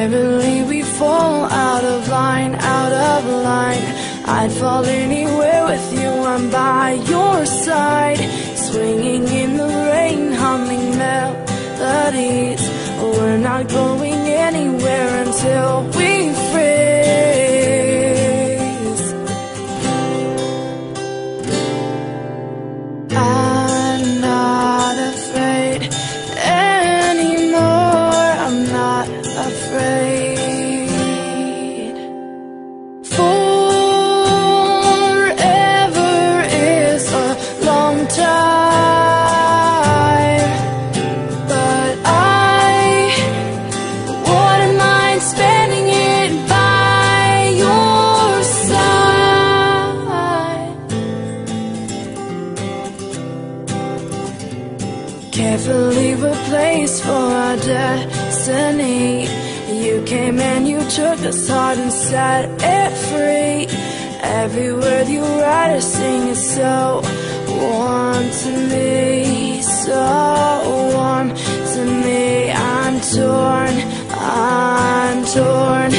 Rarely we fall out of line, out of line. I'd fall anywhere with you, I'm by your side. Swinging in the rain, humming melodies. We're not going anywhere until we freeze. I'm not afraid anymore, I'm not afraid. Forever is a long time, but I wouldn't mind spending it by your side. Carefully replaced for our destiny. You came and you took this heart and set it free. Every word you write or sing is so warm to me, so warm to me. I'm torn, I'm torn.